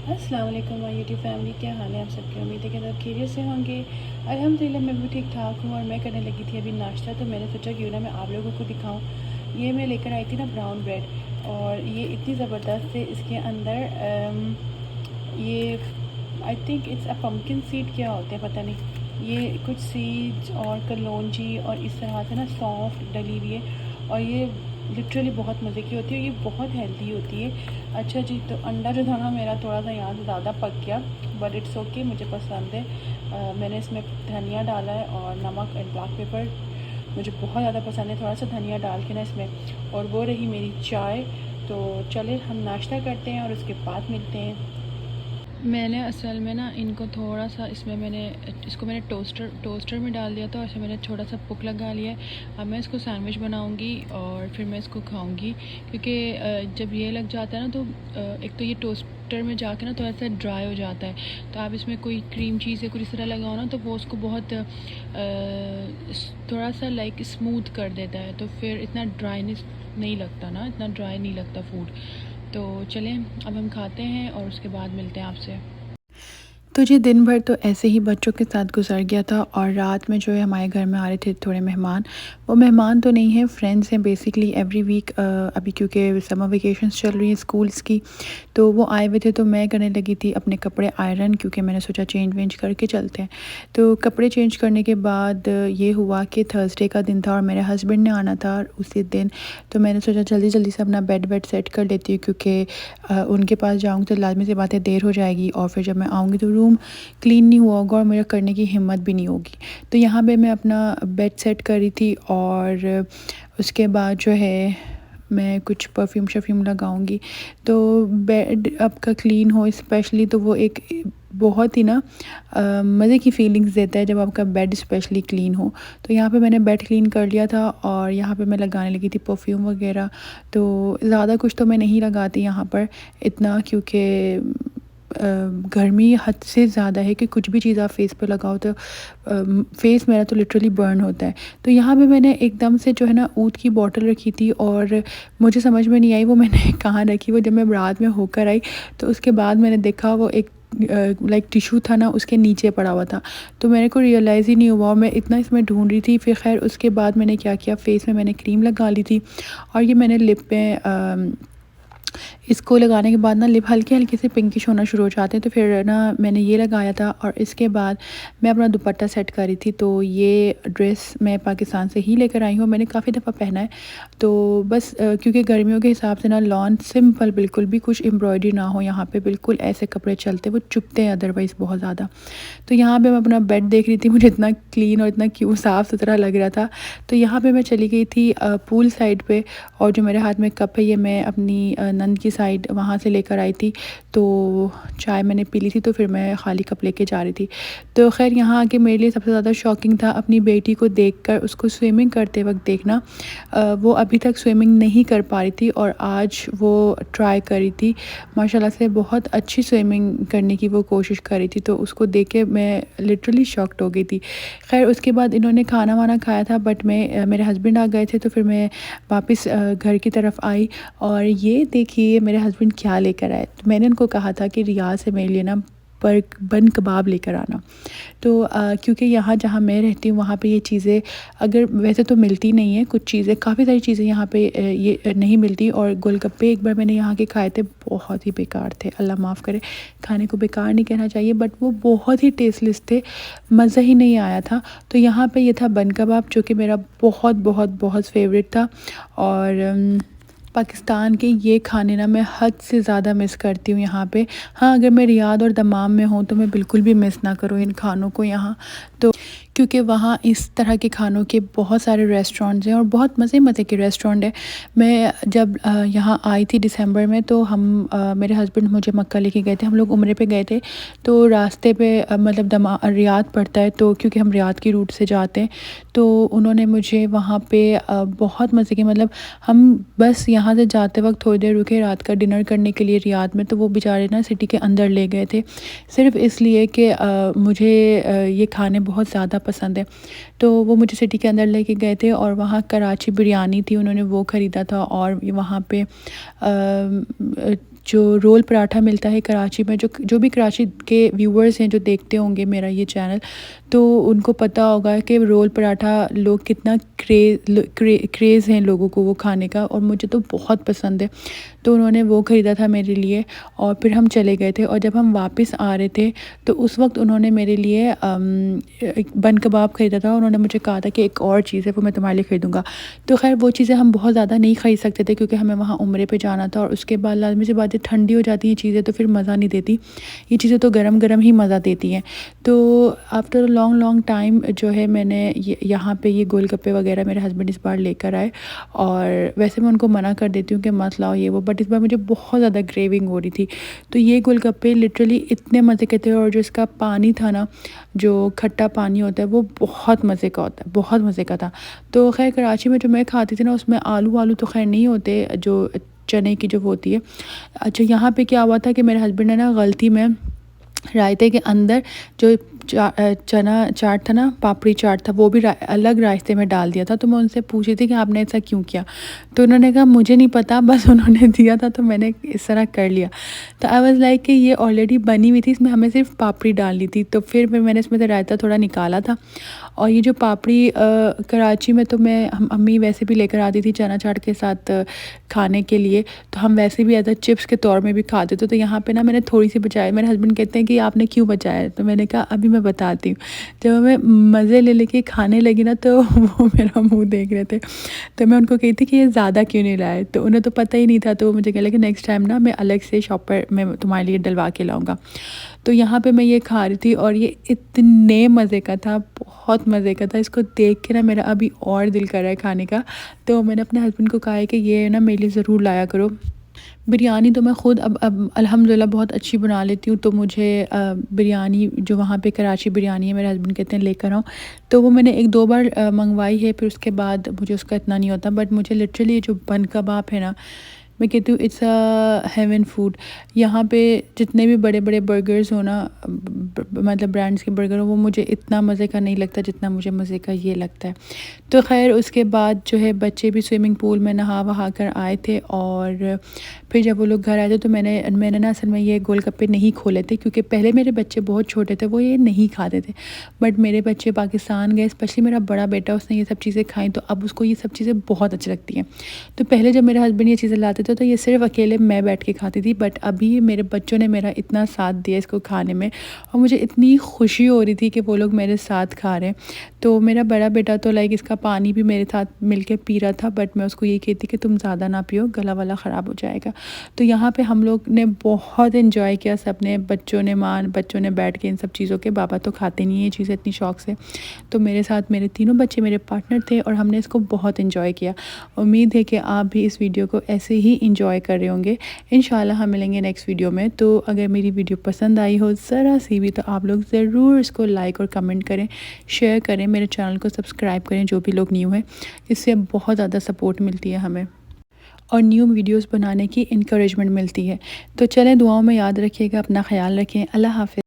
अस्सलाम वालेकुम my YouTube family, क्या हाल है आप सबके। उम्मीद है कि सब खैरियत से होंगे। अल्हम्दुलिल्लाह मैं भी ठीक ठाक हूँ और मैं करने लगी थी अभी नाश्ता। तो मैंने सोचा क्यों ना मैं आप लोगों को दिखाऊँ। ये मैं लेकर आई थी ना ब्राउन ब्रेड, और ये इतनी ज़बरदस्त है। इसके अंदर ये I think it's a pumpkin seed क्या होते हैं पता नहीं, ये कुछ सीड्स और कलौंजी और इस तरह से ना सौंफ डली हुई है, और ये लिटरली बहुत मज़े की होती है। ये बहुत हेल्दी होती है। अच्छा जी, तो अंडा जो था ना मेरा थोड़ा सा यहाँ से ज़्यादा पक गया, बट इट्स ओके, मुझे पसंद है। मैंने इसमें धनिया डाला है और नमक एंड ब्लैक पेपर, मुझे बहुत ज़्यादा पसंद है थोड़ा सा धनिया डाल के ना इसमें। और वो रही मेरी चाय। तो चले हम नाश्ता करते हैं और उसके बाद मिलते हैं। मैंने असल में ना इनको थोड़ा सा इसको मैंने टोस्टर में डाल दिया था, और इसमें मैंने छोटा सा पुक लगा लिया है। अब मैं इसको सैंडविच बनाऊंगी और फिर मैं इसको खाऊंगी, क्योंकि जब ये लग जाता है ना तो एक तो ये टोस्टर में जाके ना थोड़ा सा ड्राई हो जाता है। तो आप इसमें कोई क्रीम चीज़ या कुछ इस तरह लगाओ ना तो वो उसको बहुत थोड़ा सा लाइक स्मूथ कर देता है, तो फिर इतना ड्राईनेस नहीं लगता ना, इतना ड्राई नहीं लगता फूड। तो चलें अब हम खाते हैं और उसके बाद मिलते हैं आपसे। तो जी दिन भर तो ऐसे ही बच्चों के साथ गुजर गया था, और रात में जो है हमारे घर में आ रहे थे थोड़े मेहमान। वो मेहमान तो नहीं हैं, फ्रेंड्स हैं बेसिकली। एवरी वीक अभी क्योंकि समर वेकेशंस चल रही हैं स्कूल्स की, तो वो आए हुए थे। तो मैं करने लगी थी अपने कपड़े आयरन, क्योंकि मैंने सोचा चेंज वेंज करके चलते हैं। तो कपड़े चेंज करने के बाद ये हुआ कि थर्सडे का दिन था और मेरे हस्बैंड ने आना था उसी दिन। तो मैंने सोचा जल्दी जल्दी से अपना बेड वेड सेट कर लेती हूँ, क्योंकि उनके पास जाऊँगी तो लाजमी सी बात है देर हो जाएगी, और फिर जब मैं आऊँगी तो रूम क्लीन नहीं हुआ होगा और मेरा करने की हिम्मत भी नहीं होगी। तो यहाँ पे मैं अपना बेड सेट कर रही थी, और उसके बाद जो है मैं कुछ परफ्यूम शफ्यूम लगाऊंगी। तो बेड आपका क्लीन हो स्पेशली, तो वो एक बहुत ही ना मज़े की फीलिंग्स देता है जब आपका बेड स्पेशली क्लीन हो। तो यहाँ पे मैंने बेड क्लीन कर लिया था, और यहाँ पे मैं लगाने लगी थी परफ्यूम वगैरह। तो ज़्यादा कुछ तो मैं नहीं लगाती यहाँ पर इतना, क्योंकि गर्मी हद से ज़्यादा है कि कुछ भी चीज़ आप फेस पे लगाओ तो फेस मेरा तो लिटरली बर्न होता है। तो यहाँ पे मैंने एकदम से जो है ना ऊद की बॉटल रखी थी, और मुझे समझ में नहीं आई वो मैंने कहाँ रखी। वो जब मैं रात में होकर आई तो उसके बाद मैंने देखा वो एक लाइक टिशू था ना उसके नीचे पड़ा हुआ था। तो मेरे को रियलाइज़ ही नहीं हुआ, और मैं इतना इसमें ढूंढ रही थी। फिर खैर उसके बाद मैंने क्या किया, फेस में मैंने क्रीम लगा ली थी, और ये मैंने लिप पे इसको लगाने के बाद ना लिप हल्के हल्के से पिंकिश होना शुरू हो जाते हैं। तो फिर ना मैंने ये लगाया था, और इसके बाद मैं अपना दुपट्टा सेट करी थी। तो ये ड्रेस मैं पाकिस्तान से ही लेकर आई हूँ, मैंने काफ़ी दफ़ा पहना है। तो बस क्योंकि गर्मियों के हिसाब से ना लॉन सिंपल, बिल्कुल भी कुछ एम्ब्रॉयडरी ना हो यहाँ पे, बिल्कुल ऐसे कपड़े चलते, वो चुभते हैं अदरवाइज़ बहुत ज़्यादा। तो यहाँ पे मैं अपना बेड देख रही थी, मुझे इतना क्लीन और इतना क्यों साफ़ सुथरा लग रहा था। तो यहाँ पे मैं चली गई थी पूल साइड पे, और जो मेरे हाथ में कप है ये मैं अपनी नंद की साइड वहाँ से लेकर आई थी। तो चाय मैंने पी ली थी, तो फिर मैं खाली कप लेके जा रही थी। तो खैर यहाँ आके मेरे लिए सबसे ज़्यादा शॉकिंग था अपनी बेटी को देखकर, उसको स्विमिंग करते वक्त देखना। वो अभी तक स्विमिंग नहीं कर पा रही थी, और आज वो ट्राई करी थी। माशाल्लाह से बहुत अच्छी स्विमिंग करने की वो कोशिश कर रही थी। तो उसको देख के मैं लिटरली शॉक्ड हो गई थी। खैर उसके बाद इन्होंने खाना वाना खाया था, बट मैं मेरे हस्बैंड आ गए थे, तो फिर मैं वापस घर की तरफ आई। और ये देखिए मेरे हस्बैंड क्या लेकर आए। तो मैंने उनको कहा था कि रियाज से मेरे लिए ना पर बन कबाब लेकर आना। तो क्योंकि यहाँ जहाँ मैं रहती हूँ वहाँ पे ये चीज़ें अगर वैसे तो मिलती नहीं है, कुछ चीज़ें काफ़ी सारी चीज़ें यहाँ पे ये नहीं मिलती। और गोलगप्पे एक बार मैंने यहाँ के खाए थे, बहुत ही बेकार थे। अल्लाह माफ़ करे, खाने को बेकार नहीं कहना चाहिए, बट वो बहुत ही टेस्टलेस थे, मज़ा ही नहीं आया था। तो यहाँ पे ये था बन कबाब, जो कि मेरा बहुत बहुत बहुत फेवरेट था। और पाकिस्तान के ये खाने ना मैं हद से ज़्यादा मिस करती हूँ यहाँ पे। हाँ, अगर मैं रियाद और दमाम में हूँ तो मैं बिल्कुल भी मिस ना करूँ इन खानों को यहाँ। तो क्योंकि वहाँ इस तरह के खानों के बहुत सारे रेस्टोरेंट्स हैं, और बहुत मज़े मज़े के रेस्टोरेंट हैं। मैं जब यहाँ आई थी दिसंबर में, तो हम मेरे हस्बैंड मुझे मक्का लेके गए थे, हम लोग उम्रे पे गए थे। तो रास्ते पे मतलब रियाद पड़ता है, तो क्योंकि हम रियाद की रूट से जाते हैं, तो उन्होंने मुझे वहाँ पे बहुत मज़े के, मतलब हम बस यहाँ से जाते वक्त थोड़ी देर रुके रात का डिनर करने के लिए रियाद में। तो वो बेचारे ना सिटी के अंदर ले गए थे, सिर्फ़ इसलिए कि मुझे ये खाने बहुत ज़्यादा पसंद है। तो वो मुझे सिटी के अंदर लेके गए थे, और वहाँ कराची बिरयानी थी, उन्होंने वो ख़रीदा था। और वहाँ पे जो रोल पराठा मिलता है कराची में, जो जो भी कराची के व्यूअर्स हैं जो देखते होंगे मेरा ये चैनल, तो उनको पता होगा कि रोल पराठा लोग कितना क्रेज़ हैं लोगों को वो खाने का, और मुझे तो बहुत पसंद है। तो उन्होंने वो ख़रीदा था मेरे लिए और फिर हम चले गए थे, और जब हम वापस आ रहे थे तो उस वक्त उन्होंने मेरे लिए एक बन कबाब ख़रीदा था। उन्होंने मुझे कहा था कि एक और चीज़ है वो मैं तुम्हारे लिए ख़रीदूँगा। तो ख़ैर वो चीज़ें हम बहुत ज़्यादा नहीं ख़रीद सकते थे क्योंकि हमें वहाँ उम्रे पे जाना था, और उसके बाद लाज़मी सी बात है ठंडी हो जाती हैं चीज़ें तो फिर मज़ा नहीं देती। ये चीज़ें तो गरम गरम ही मज़ा देती हैं। तो आफ्टर लॉन्ग लॉन्ग टाइम जो है मैंने यहाँ पे ये गोलगप्पे वगैरह मेरे हस्बैंड इस बार लेकर आए, और वैसे मैं उनको मना कर देती हूँ कि मत लाओ ये वो, बट इस बार मुझे बहुत ज़्यादा क्रेविंग हो रही थी। तो ये गोलगप्पे लिटरली इतने मज़े के थे, और जो इसका पानी था ना, जो खट्टा पानी होता है वो बहुत मज़े का होता है, बहुत मज़े का था। तो ख़ैर कराची में जो मैं खाती थी ना उसमें आलू वालू तो ख़ैर नहीं होते, जो चने की जो होती है। अच्छा, यहाँ पे क्या हुआ था कि मेरे हस्बैंड ने ना गलती में रायते के अंदर जो चना चाट था ना, पापड़ी चाट था, वो भी अलग रायते में डाल दिया था। तो मैं उनसे पूछी थी कि आपने ऐसा क्यों किया? तो उन्होंने कहा मुझे नहीं पता, बस उन्होंने दिया था तो मैंने इस तरह कर लिया। तो आई वाज़ लाइक कि ये ऑलरेडी बनी हुई थी, इसमें हमें सिर्फ पापड़ी डालनी थी। तो फिर मैंने इसमें से रायता थोड़ा निकाला था, और ये जो पापड़ी कराची में तो मैं हम अम्मी वैसे भी लेकर आती थी चना चाट के साथ खाने के लिए, तो हम वैसे भी एज़ अ चिप्स के तौर में भी खाते थे। तो यहाँ पे ना मैंने थोड़ी सी बचाई। मेरे हस्बैंड कहते हैं कि आपने क्यों बचाया? तो मैंने कहा अभी मैं बताती हूँ। जब मैं मज़े ले लेके खाने लगी ना तो वो मेरा मुँह देख रहे थे। तो मैं उनको कही थी कि ये ज़्यादा क्यों नहीं लाए? तो उन्हें तो पता ही नहीं था, तो वो मुझे कह लगे नेक्स्ट टाइम ना मैं अलग से शॉप पर मैं तुम्हारे लिए डलवा के लाऊँगा। तो यहाँ पे मैं ये खा रही थी और ये इतने मज़े का था, बहुत मज़े का था। इसको देख के ना मेरा अभी और दिल कर रहा है खाने का। तो मैंने अपने हस्बैंड को कहा है कि ये ना मेरे लिए ज़रूर लाया करो। बिरयानी तो मैं ख़ुद अब अल्हम्दुलिल्लाह बहुत अच्छी बना लेती हूँ। तो मुझे बिरयानी जो वहाँ पे कराची बिरयानी है, मेरे हस्बैंड कहते हैं लेकर आओ। तो वो मैंने 1-2 बार मँगवाई है, फिर उसके बाद मुझे उसका इतना नहीं होता। बट मुझे लिटरली जो बन कबाब है ना, मैं कहती हूँ इट्स अ हेवन फूड। यहाँ पे जितने भी बड़े-बड़े बर्गर्स हो ना, मतलब ब्रांड्स के बर्गर हो, वो मुझे इतना मज़े का नहीं लगता जितना मुझे मज़े का ये लगता है। तो ख़ैर उसके बाद जो है बच्चे भी स्विमिंग पूल में नहा-वहा कर आए थे, और फिर जब वो लोग घर आए थे तो मैंने ना असल में ये गोलगप्पे नहीं खोले थे क्योंकि पहले मेरे बच्चे बहुत छोटे थे, वो ये नहीं खाते थे। बट मेरे बच्चे पाकिस्तान गए, स्पेशली मेरा बड़ा बेटा, उसने ये सब चीज़ें खाई तो अब उसको ये सब चीज़ें बहुत अच्छी लगती हैं। तो पहले जब मेरे हस्बैंड ये चीज़ें लाते थे तो ये सिर्फ़ अकेले मैं बैठ के खाती थी, बट अभी मेरे बच्चों ने मेरा इतना साथ दिया इसको खाने में, और मुझे इतनी खुशी हो रही थी कि वो लोग मेरे साथ खा रहे हैं। तो मेरा बड़ा बेटा तो लाइक इसका पानी भी मेरे साथ मिलके पी रहा था, बट मैं उसको ये कहती कि तुम ज़्यादा ना पियो, गला वाला ख़राब हो जाएगा। तो यहाँ पे हम लोग ने बहुत एंजॉय किया, सबने, बच्चों ने बैठ के इन सब चीज़ों के। बाबा तो खाते नहीं हैं ये चीज़ें इतनी शौक़ से, तो मेरे साथ मेरे तीनों बच्चे मेरे पार्टनर थे और हमने इसको बहुत एंजॉय किया। उम्मीद है कि आप भी इस वीडियो को ऐसे ही एंजॉय कर रहे होंगे। इंशाल्लाह हम मिलेंगे नेक्स्ट वीडियो में। तो अगर मेरी वीडियो पसंद आई हो ज़रा सी भी, तो आप लोग ज़रूर इसको लाइक और कमेंट करें, शेयर करें, मेरे चैनल को सब्सक्राइब करें जो भी लोग न्यू हैं। इससे बहुत ज़्यादा सपोर्ट मिलती है हमें, और न्यू वीडियोस बनाने की इनकरेजमेंट मिलती है। तो चलें, दुआओं में याद रखिएगा, अपना ख़्याल रखें। अल्लाह हाफ़िज़।